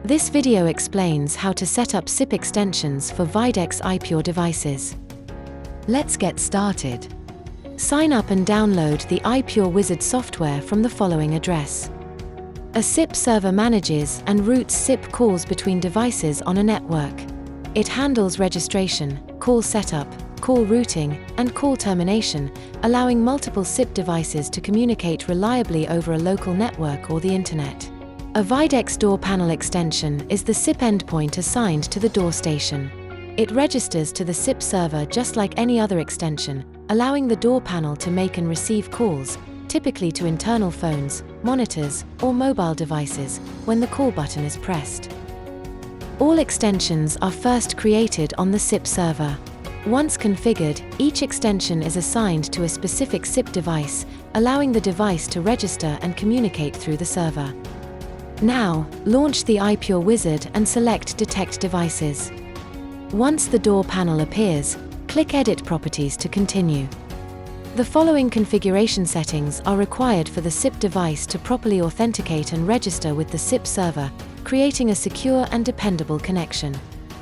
This video explains how to set up SIP extensions for Videx IPure devices. Let's get started. Sign up and download the IPure Wizard software from the following address. A SIP server manages and routes SIP calls between devices on a network. It handles registration, call setup, call routing, and call termination, allowing multiple SIP devices to communicate reliably over a local network or the internet. A Videx door panel extension is the SIP endpoint assigned to the door station. It registers to the SIP server just like any other extension, allowing the door panel to make and receive calls, typically to internal phones, monitors, or mobile devices, when the call button is pressed. All extensions are first created on the SIP server. Once configured, each extension is assigned to a specific SIP device, allowing the device to register and communicate through the server. Now, launch the IPure Wizard and select Detect Devices. Once the door panel appears, click Edit Properties to continue. The following configuration settings are required for the SIP device to properly authenticate and register with the SIP server, creating a secure and dependable connection.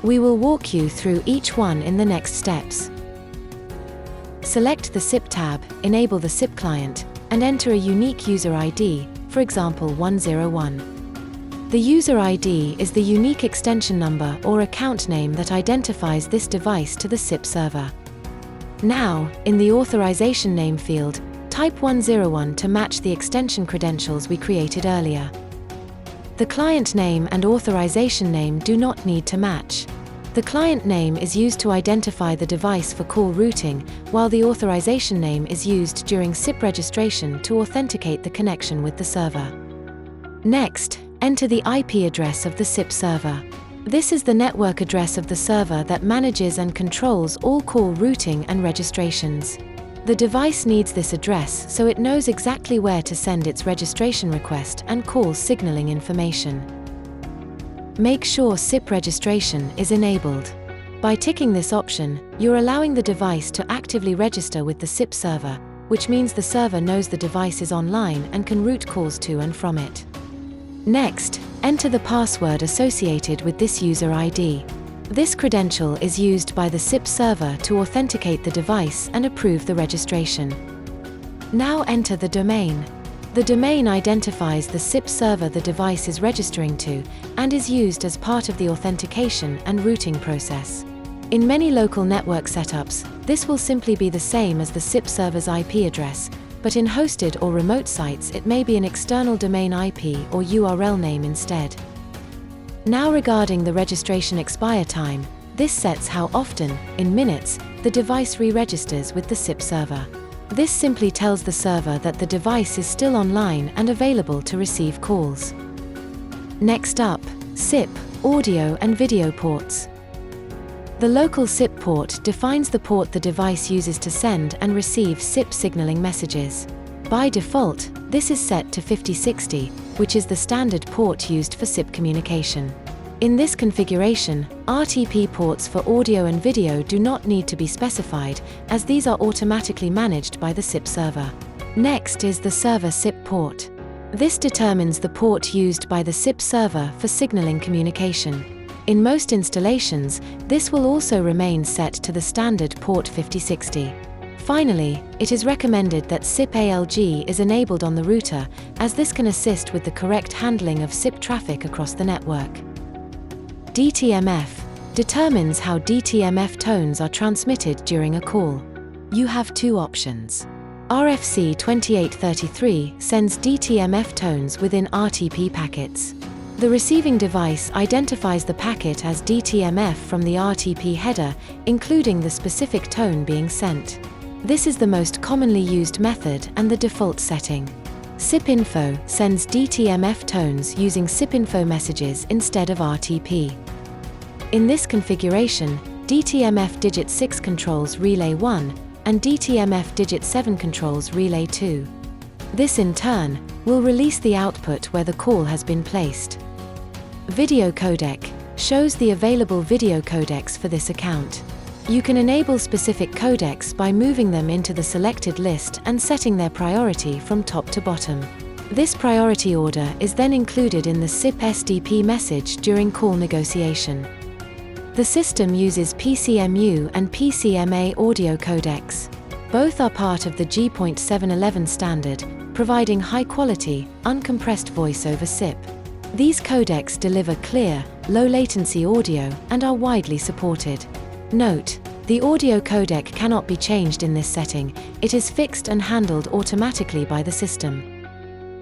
We will walk you through each one in the next steps. Select the SIP tab, enable the SIP client, and enter a unique user ID, for example 101. The user ID is the unique extension number or account name that identifies this device to the SIP server. Now, in the authorization name field, type 101 to match the extension credentials we created earlier. The client name and authorization name do not need to match. The client name is used to identify the device for call routing, while the authorization name is used during SIP registration to authenticate the connection with the server. Next, enter the IP address of the SIP server. This is the network address of the server that manages and controls all call routing and registrations. The device needs this address so it knows exactly where to send its registration request and call signaling information. Make sure SIP registration is enabled. By ticking this option, you're allowing the device to actively register with the SIP server, which means the server knows the device is online and can route calls to and from it. Next, enter the password associated with this user ID. This credential is used by the SIP server to authenticate the device and approve the registration. Now enter the domain. The domain identifies the SIP server the device is registering to and is used as part of the authentication and routing process. In many local network setups, this will simply be the same as the SIP server's IP address, but in hosted or remote sites it may be an external domain IP or URL name instead. Now regarding the registration expire time, this sets how often, in minutes, the device re-registers with the SIP server. This simply tells the server that the device is still online and available to receive calls. Next up, SIP, audio and video ports. The local SIP port defines the port the device uses to send and receive SIP signaling messages. By default, this is set to 5060, which is the standard port used for SIP communication. In this configuration, RTP ports for audio and video do not need to be specified, as these are automatically managed by the SIP server. Next is the server SIP port. This determines the port used by the SIP server for signaling communication. In most installations, this will also remain set to the standard port 5060. Finally, it is recommended that SIP ALG is enabled on the router, as this can assist with the correct handling of SIP traffic across the network. DTMF determines how DTMF tones are transmitted during a call. You have two options. RFC 2833 sends DTMF tones within RTP packets. The receiving device identifies the packet as DTMF from the RTP header, including the specific tone being sent. This is the most commonly used method and the default setting. SIPinfo sends DTMF tones using SIPinfo messages instead of RTP. In this configuration, DTMF digit 6 controls relay 1, and DTMF digit 7 controls relay 2. This in turn will release the output where the call has been placed. Video codec shows the available video codecs for this account. You can enable specific codecs by moving them into the selected list and setting their priority from top to bottom. This priority order is then included in the SIP SDP message during call negotiation. The system uses PCMU and PCMA audio codecs. Both are part of the G.711 standard, providing high-quality, uncompressed voice over SIP. These codecs deliver clear, low-latency audio and are widely supported. Note: the audio codec cannot be changed in this setting, it is fixed and handled automatically by the system.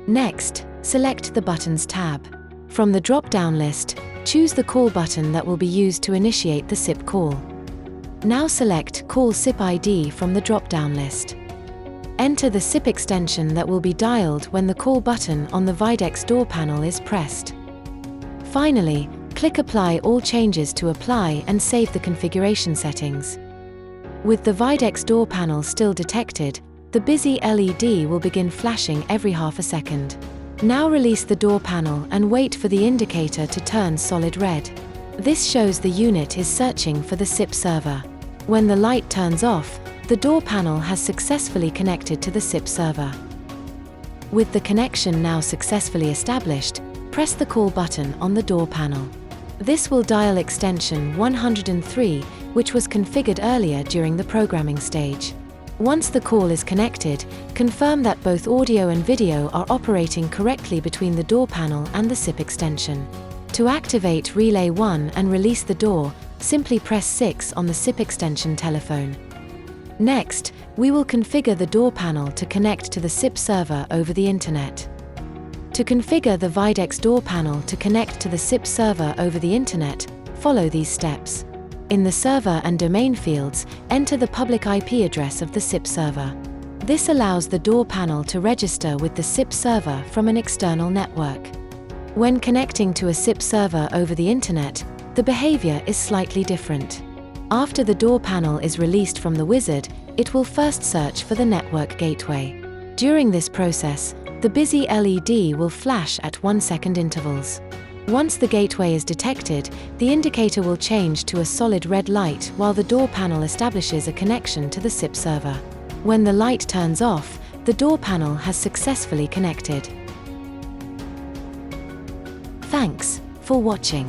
Next, select the Buttons tab. From the drop-down list, choose the call button that will be used to initiate the SIP call. Now select Call SIP ID from the drop-down list. Enter the SIP extension that will be dialed when the call button on the Videx door panel is pressed. Finally, click Apply all changes to apply and save the configuration settings. With the Videx door panel still detected, the busy LED will begin flashing every half a second. Now release the door panel and wait for the indicator to turn solid red. This shows the unit is searching for the SIP server. When the light turns off, the door panel has successfully connected to the SIP server. With the connection now successfully established, press the call button on the door panel. This will dial extension 103, which was configured earlier during the programming stage. Once the call is connected, confirm that both audio and video are operating correctly between the door panel and the SIP extension. To activate Relay 1 and release the door, simply press 6 on the SIP extension telephone. Next, we will configure the door panel to connect to the SIP server over the Internet. To configure the Videx door panel to connect to the SIP server over the Internet, follow these steps. In the server and domain fields, enter the public IP address of the SIP server. This allows the door panel to register with the SIP server from an external network. When connecting to a SIP server over the Internet, the behavior is slightly different. After the door panel is released from the wizard, it will first search for the network gateway. During this process, the busy LED will flash at 1-second intervals. Once the gateway is detected, the indicator will change to a solid red light while the door panel establishes a connection to the SIP server. When the light turns off, the door panel has successfully connected. Thanks for watching.